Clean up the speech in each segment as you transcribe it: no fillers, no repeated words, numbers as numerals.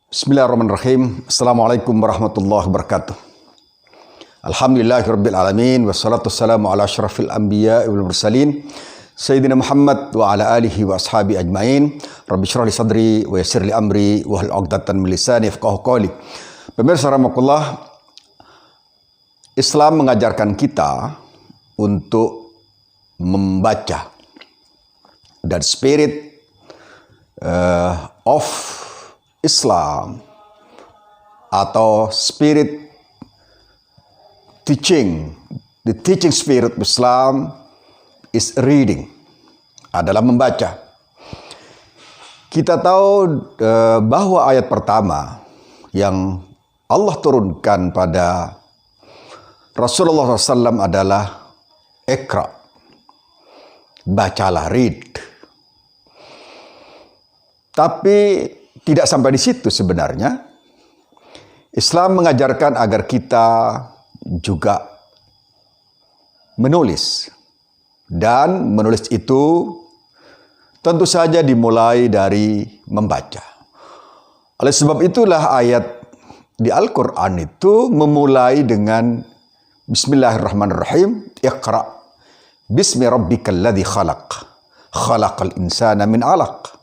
Bismillahirrahmanirrahim. Assalamualaikum warahmatullahi wabarakatuh. Alhamdulillahirabbil alamin wassalatu wassalamu ala asyrafil anbiya'i wal mursalin sayyidina Muhammad wa ala alihi wa ashabi ajmain. Rabbi shrah li sadri wa yassir li amri wa hlul 'uqdatam min lisani yafqahu qawli. Pemirsa rahimakumullah, Islam mengajarkan kita untuk membaca, dan spirit of Islam atau spirit teaching, the teaching spirit of Islam is reading, adalah membaca. Kita tahu bahwa ayat pertama yang Allah turunkan pada Rasulullah SAW adalah Iqra, bacalah, read. Tapi tidak sampai di situ sebenarnya. Islam mengajarkan agar kita juga menulis. Dan menulis itu tentu saja dimulai dari membaca. Oleh sebab itulah ayat di Al-Quran itu memulai dengan Bismillahirrahmanirrahim. Iqra bismi rabbikal ladzi khalaq. Khalaqal insana min 'alaq.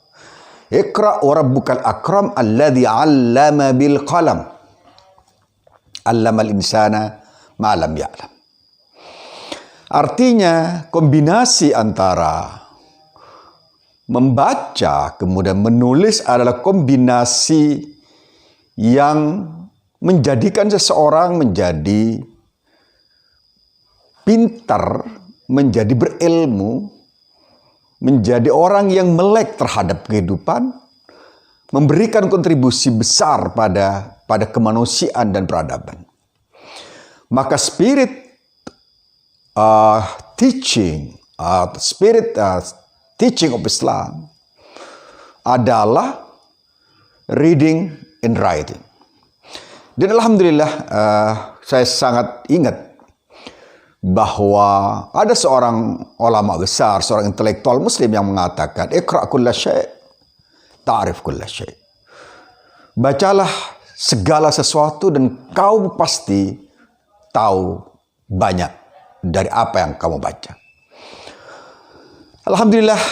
Iqra wa rabbukal akram alladzi 'allama bil qalam. 'Allamal insana ma lam ya'lam. Artinya kombinasi antara membaca kemudian menulis adalah kombinasi yang menjadikan seseorang menjadi pintar, menjadi berilmu, menjadi orang yang melek terhadap kehidupan, memberikan kontribusi besar pada kemanusiaan dan peradaban. Maka spirit teaching of Islam adalah reading and writing. Dan alhamdulillah saya sangat ingat bahwa ada seorang ulama besar, seorang intelektual muslim yang mengatakan, Iqra kulla syai' ta'rif kulla syai'. Bacalah segala sesuatu dan kau pasti tahu banyak dari apa yang kamu baca. Alhamdulillah,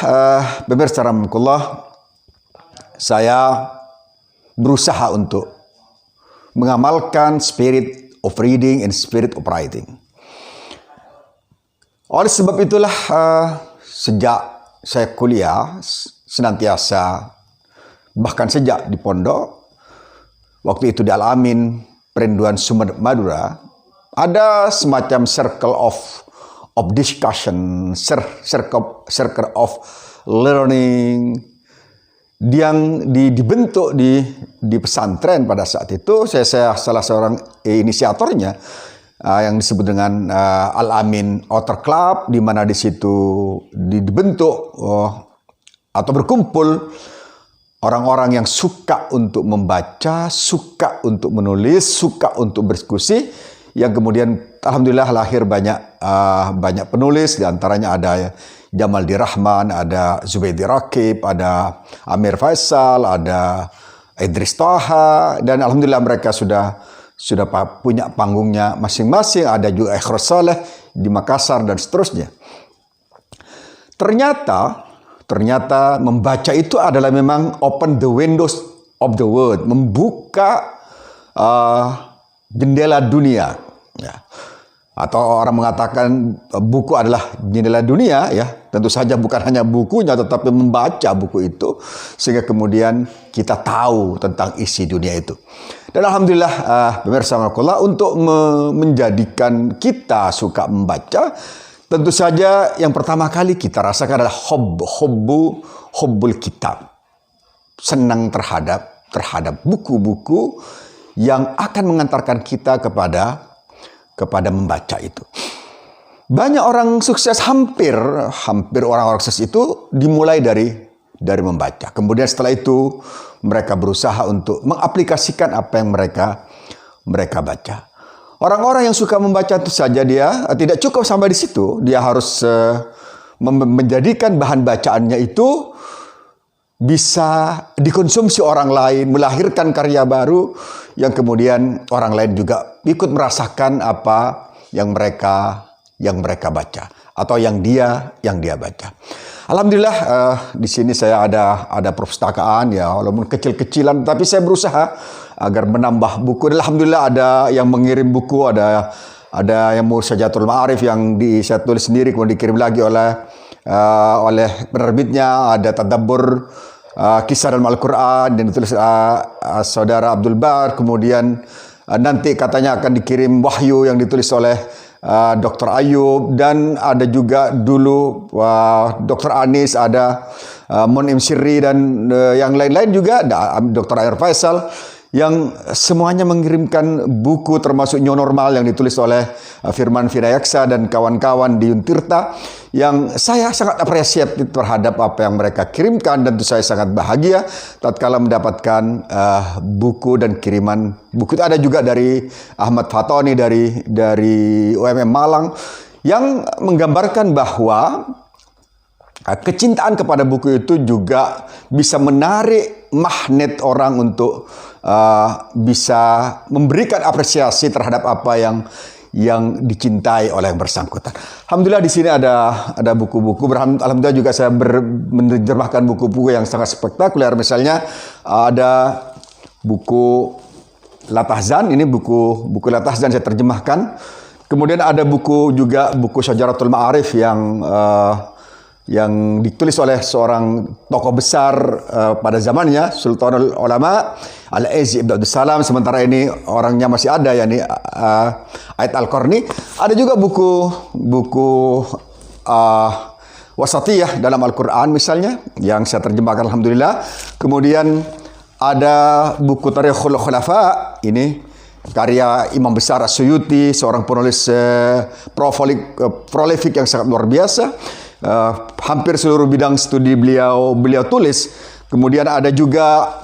pemirsa rahimakumullah, saya berusaha untuk mengamalkan spirit of reading and spirit of writing. Oleh sebab itulah sejak saya kuliah senantiasa, bahkan sejak di pondok, waktu itu di Al-Amin Perinduan Sumeneb Madura, ada semacam circle of discussion, circle of learning yang dibentuk di pesantren pada saat itu. Saya salah seorang inisiatornya, yang disebut dengan Al-Amin Outer Club, di mana di situ dibentuk atau berkumpul orang-orang yang suka untuk membaca, suka untuk menulis, suka untuk berdiskusi, yang kemudian alhamdulillah lahir banyak penulis. Di antaranya ada Jamal Dirahman, ada Zubaidi Rakib, ada Amir Faisal, ada Idris Taha, dan alhamdulillah mereka sudah punya panggungnya masing-masing. Ada juga Ikhlas Saleh di Makassar dan seterusnya. Ternyata membaca itu adalah memang open the windows of the world, membuka jendela dunia, ya. Atau orang mengatakan buku adalah jendela dunia, ya. Tentu saja bukan hanya bukunya, tetapi membaca buku itu sehingga kemudian kita tahu tentang isi dunia itu. Dan alhamdulillah, pemirsa rahimakumullah, untuk menjadikan kita suka membaca, tentu saja yang pertama kali kita rasakan adalah hubbul kitab. Senang terhadap buku-buku yang akan mengantarkan kita kepada membaca itu. Banyak orang sukses, hampir orang-orang sukses itu dimulai dari membaca. Kemudian setelah itu mereka berusaha untuk mengaplikasikan apa yang mereka baca. Orang-orang yang suka membaca itu saja dia tidak cukup sampai di situ. Dia harus menjadikan bahan bacaannya itu bisa dikonsumsi orang lain, melahirkan karya baru yang kemudian orang lain juga ikut merasakan apa yang mereka baca atau yang dia baca. Alhamdulillah di sini saya ada perpustakaan ya, walaupun kecil-kecilan, tapi saya berusaha agar menambah buku. Alhamdulillah ada yang mengirim buku, ada yang Mursajatul Ma'arif yang saya tulis sendiri kemudian dikirim lagi oleh penerbitnya, ada Tadabbur Kisah dalam Al-Quran yang ditulis saudara Abdul Bar, kemudian nanti katanya akan dikirim Wahyu yang ditulis oleh Dr. Ayub, dan ada juga dulu Dr. Anis, ada Monim Sirri, dan yang lain-lain juga, ada Dr. Air Faisal, yang semuanya mengirimkan buku termasuk New Normal yang ditulis oleh Firman Vidayaksa dan kawan-kawan di Untirta, yang saya sangat apresiatif terhadap apa yang mereka kirimkan, dan saya sangat bahagia tatkala mendapatkan buku dan kiriman buku. Itu ada juga dari Ahmad Fatoni dari UMM Malang yang menggambarkan bahwa kecintaan kepada buku itu juga bisa menarik magnet orang untuk bisa memberikan apresiasi terhadap apa yang dicintai oleh yang bersangkutan. Alhamdulillah di sini ada buku-buku. Alhamdulillah juga saya menerjemahkan buku-buku yang sangat spektakuler. Misalnya ada buku Latahzan, ini buku Latahzan saya terjemahkan. Kemudian ada buku Syajaratul Ma'arif yang ditulis oleh seorang tokoh besar pada zamannya, Sultanul Ulama Al-Aziz Ibn Abdul Salam. Sementara ini orangnya masih ada, yakni Ait Al-Qarni. Ada juga buku Wasatiyah dalam Al-Quran misalnya, yang saya terjemahkan Alhamdulillah. Kemudian ada buku Tarikhul Khulafa, ini karya Imam Besar As-Suyuti, seorang penulis prolifik yang sangat luar biasa. Hampir seluruh bidang studi beliau tulis. Kemudian ada juga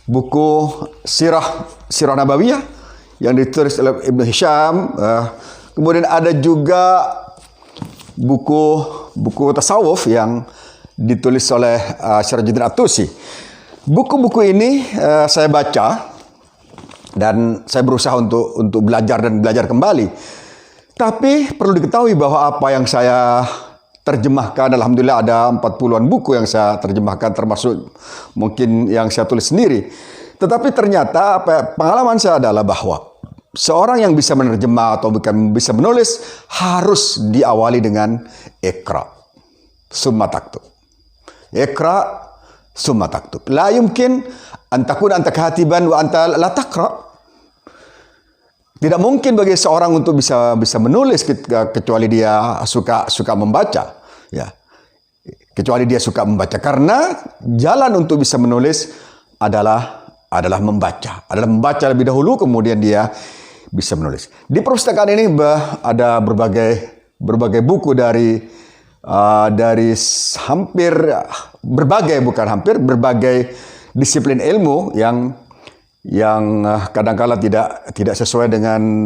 buku Sirah Nabawiyah yang ditulis oleh Ibnu Hisham. Kemudian ada juga buku tasawuf yang ditulis oleh Syarajuddin At-Tusi. Buku-buku ini saya baca dan saya berusaha untuk belajar kembali. Tapi perlu diketahui bahwa apa yang saya terjemahkan, alhamdulillah ada 40-an buku yang saya terjemahkan, termasuk mungkin yang saya tulis sendiri. Tetapi ternyata pengalaman saya adalah bahwa seorang yang bisa menerjemah atau bukan bisa menulis harus diawali dengan Iqra summa taktub. Iqra summa taktub. La yumkin an takuna anta katiban wa anta la taqra. Tidak mungkin bagi seorang untuk bisa menulis kecuali dia suka membaca, ya. Kecuali dia suka membaca, karena jalan untuk bisa menulis adalah membaca lebih dahulu, kemudian dia bisa menulis. Di perpustakaan ini ada berbagai buku dari hampir berbagai disiplin ilmu yang kadang-kala tidak sesuai dengan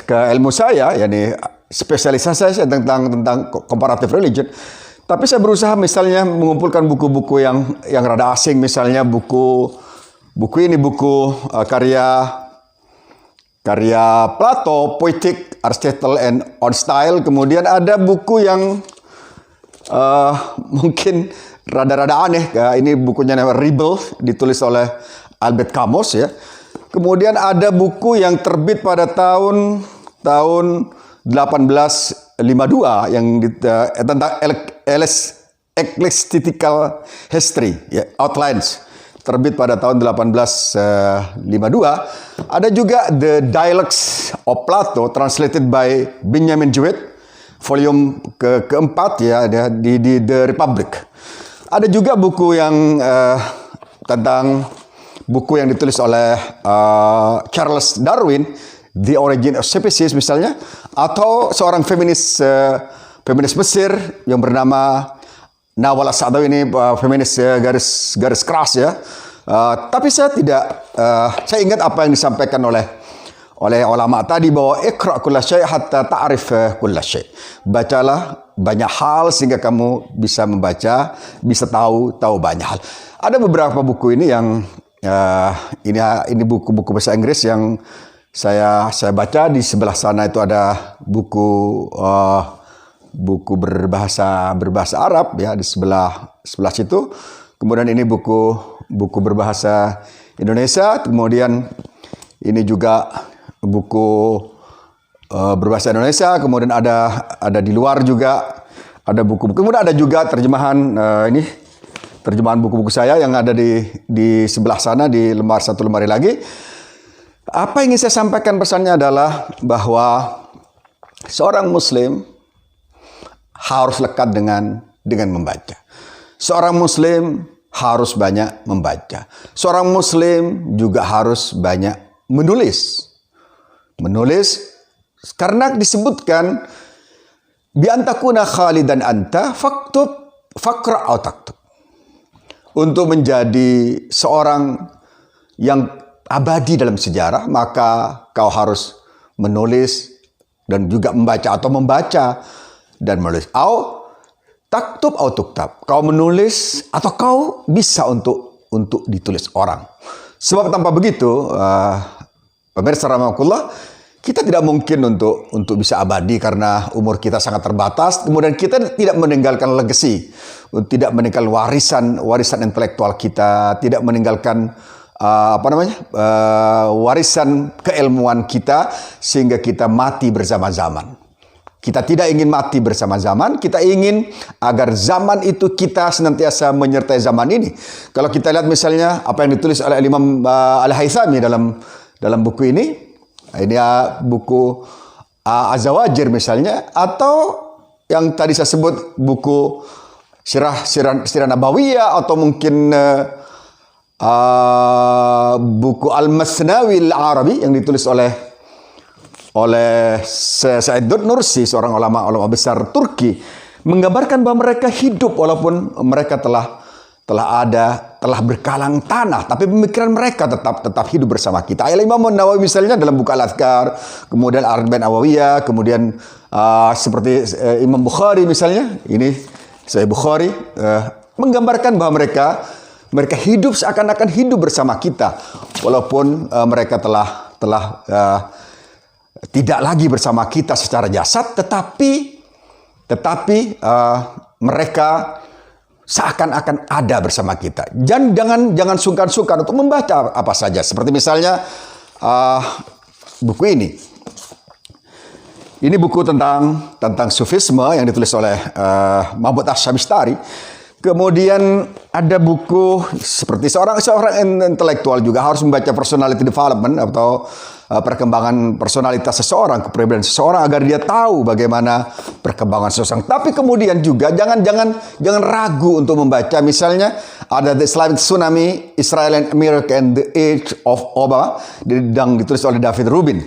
ilmu saya, yakni spesialisasi saya tentang comparative religion. Tapi saya berusaha misalnya mengumpulkan buku-buku yang rada asing, misalnya buku karya Plato, Poetic, Aristotle and On Style. Kemudian ada buku yang mungkin rada-rada aneh. Ini bukunya namanya Rebel, ditulis oleh Albert Camus, ya. Kemudian ada buku yang terbit pada tahun 1852 yang tentang Ecclesiastical History, ya, Outlines, terbit pada tahun 1852. Ada juga The Dialogues of Plato, translated by Benjamin Jowett, volume keempat, ya, di The Republic. Ada juga buku yang tentang buku yang ditulis oleh Charles Darwin, The Origin of Species misalnya, atau seorang feminis Mesir yang bernama Nawal As-Sa'dawi, ini feminis garis keras, ya. Tapi saya saya ingat apa yang disampaikan oleh ulama tadi, bahwa iqra kulla syai' hatta ta'rif kulla syai'. Bacalah banyak hal sehingga kamu bisa membaca, bisa tahu banyak hal. Ada beberapa buku ini yang ini buku-buku bahasa Inggris yang saya baca. Di sebelah sana itu ada buku buku berbahasa Arab ya, di sebelah situ. Kemudian ini buku berbahasa Indonesia. Kemudian ini juga buku berbahasa Indonesia. Kemudian ada di luar juga ada buku-buku. Kemudian ada juga terjemahan ini terjemahan buku-buku saya yang ada di sebelah sana di satu lemari lagi. Apa yang ingin saya sampaikan pesannya adalah bahwa seorang Muslim harus lekat dengan membaca. Seorang Muslim harus banyak membaca. Seorang Muslim juga harus banyak menulis. Karena disebutkan bi antakuna khalidan anta faqra au taktub. Untuk menjadi seorang yang abadi dalam sejarah, maka kau harus menulis dan juga membaca atau membaca dan menulis. Au taktub au tuktab. Kau menulis atau kau bisa untuk ditulis orang. Sebab tanpa begitu, pemirsa rahimakumullah, kita tidak mungkin untuk bisa abadi karena umur kita sangat terbatas. Kemudian kita tidak meninggalkan legacy, tidak meninggalkan warisan intelektual kita, tidak meninggalkan warisan keilmuan kita sehingga kita mati bersama zaman. Kita tidak ingin mati bersama zaman, kita ingin agar zaman itu kita senantiasa menyertai zaman ini. Kalau kita lihat misalnya apa yang ditulis oleh Imam Al-Haythami dalam buku ini buku Az-Zawajir misalnya, atau yang tadi saya sebut buku Sirah Nabawiyah, atau mungkin buku Al-Masnawi Al-Arabi yang ditulis oleh Said Nursi, seorang ulama besar Turki, menggambarkan bahwa mereka hidup walaupun mereka telah berkalang tanah, tapi pemikiran mereka tetap hidup bersama kita. Imam Nawawi misalnya dalam buku Al-Adhkar, kemudian Arba'in Nawawiyah, kemudian seperti Imam Bukhari misalnya, ini Sahih Bukhari, menggambarkan bahwa mereka hidup seakan-akan hidup bersama kita, walaupun mereka telah tidak lagi bersama kita secara jasad, tetapi mereka seakan-akan ada bersama kita. Jangan sungkan-sungkan untuk membaca apa saja. Seperti misalnya buku ini. Ini buku tentang sufisme yang ditulis oleh Mahmud Ash-Shabistari. Kemudian ada buku seperti seorang intelektual juga harus membaca personality development atau perkembangan personalitas seseorang, kepribadian seseorang, agar dia tahu bagaimana perkembangan seseorang. Tapi kemudian juga jangan ragu untuk membaca. Misalnya ada The Islamic Tsunami, Israel and America and the Age of Obama, yang ditulis oleh David Rubin.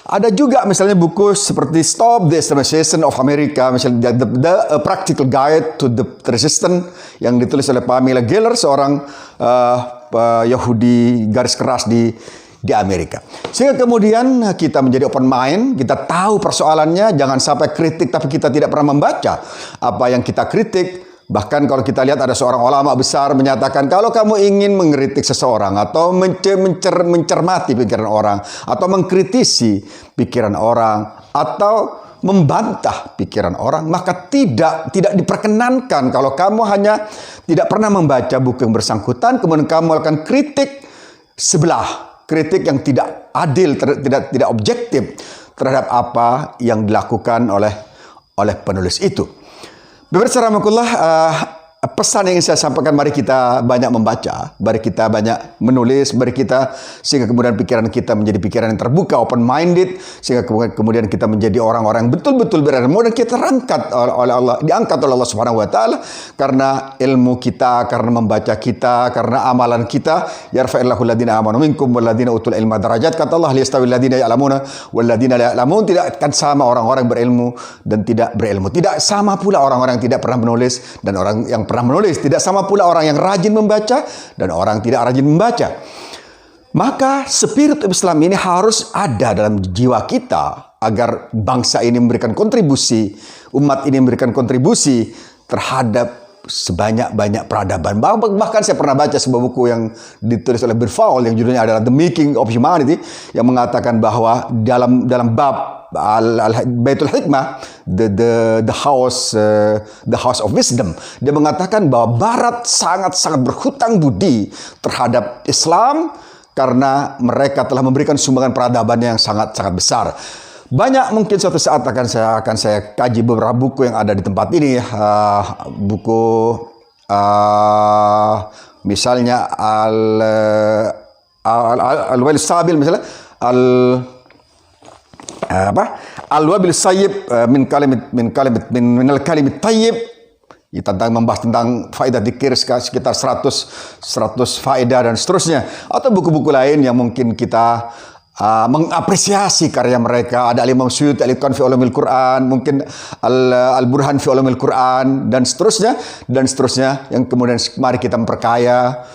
Ada juga misalnya buku seperti Stop the Islamization of America, misalnya The Practical Guide to the Resistance, yang ditulis oleh Pamela Geller, seorang Yahudi garis keras di Amerika. Sehingga kemudian kita menjadi open mind, kita tahu persoalannya, jangan sampai kritik tapi kita tidak pernah membaca apa yang kita kritik. Bahkan kalau kita lihat ada seorang ulama besar menyatakan, kalau kamu ingin mengkritik seseorang atau mencermati pikiran orang, atau mengkritisi pikiran orang, atau membantah pikiran orang, maka tidak diperkenankan kalau kamu hanya tidak pernah membaca buku yang bersangkutan, kemudian kamu akan kritik sebelah, kritik yang tidak adil, tidak objektif terhadap apa yang dilakukan oleh penulis itu. Pemirsa rahimakumullah, pesan yang ingin saya sampaikan, mari kita banyak membaca, mari kita banyak menulis, mari kita sehingga kemudian pikiran kita menjadi pikiran yang terbuka, open minded, sehingga kemudian kita menjadi orang-orang yang betul-betul berilmu, dan kita diangkat oleh Allah Subhanahu wa taala karena ilmu kita, karena membaca kita, karena amalan kita. Yarfa'illahu alladziina aamanu minkum walladziina utul ilma darajat. Kata Allah, liyastawil ladziina ya'lamuna wal ladziina la ya'lamun. Tidak akan sama orang-orang berilmu dan tidak berilmu. Tidak sama pula orang-orang yang tidak pernah menulis dan orang yang pernah menulis. Tidak sama pula orang yang rajin membaca dan orang tidak rajin membaca. Maka spirit Islam ini harus ada dalam jiwa kita agar bangsa ini memberikan kontribusi, umat ini memberikan kontribusi terhadap sebanyak-banyak peradaban. Bahkan saya pernah baca sebuah buku yang ditulis oleh Birfaul yang judulnya adalah The Making of Humanity, yang mengatakan bahwa dalam bab Baitul Hikmah, the house of wisdom, dia mengatakan bahwa Barat sangat-sangat berhutang budi terhadap Islam karena mereka telah memberikan sumbangan peradaban yang sangat-sangat besar. Banyak, mungkin suatu saat akan saya kaji beberapa buku yang ada di tempat ini, buku misalnya Al-Wabil Sabil, misalnya Al-Wabil Sayyib min al-kalimit tayyib, tentang membahas tentang faedah dzikir sekitar 100 faedah dan seterusnya, atau buku-buku lain yang mungkin kita mengapresiasi karya mereka. Ada Al-Imam Suyuti, Al-Itqan fi Ulumil Quran, mungkin Al-Burhan fi Ulumil Quran, dan seterusnya, yang kemudian mari kita memperkaya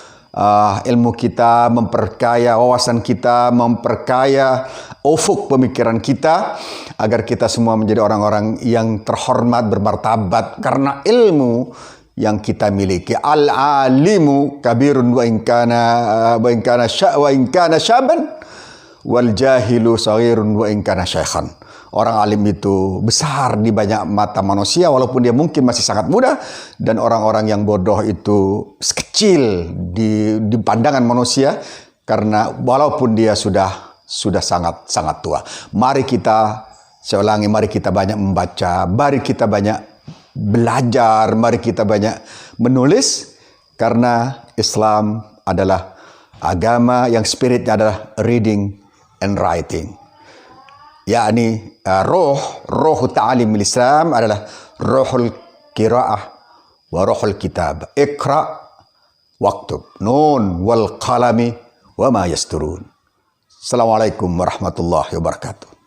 ilmu kita, memperkaya wawasan kita, memperkaya ufuk pemikiran kita, agar kita semua menjadi orang-orang yang terhormat, bermartabat karena ilmu yang kita miliki. Al-alimu kabirun wa in kana syaban wal jahilu saghirun wa in kana syaikhan. Orang alim itu besar di banyak mata manusia walaupun dia mungkin masih sangat muda, dan orang-orang yang bodoh itu kecil di pandangan manusia karena walaupun dia sudah sangat tua. Mari kita, saya ulangi, mari kita banyak membaca, mari kita banyak belajar, mari kita banyak menulis, karena Islam adalah agama yang spiritnya adalah reading and writing. Yakni roh ta'alim Islam adalah rohul qiraah wa rohul kitab. Iqra waktub, nun wal qalami wa ma yasturun. Assalamualaikum warahmatullahi wabarakatuh.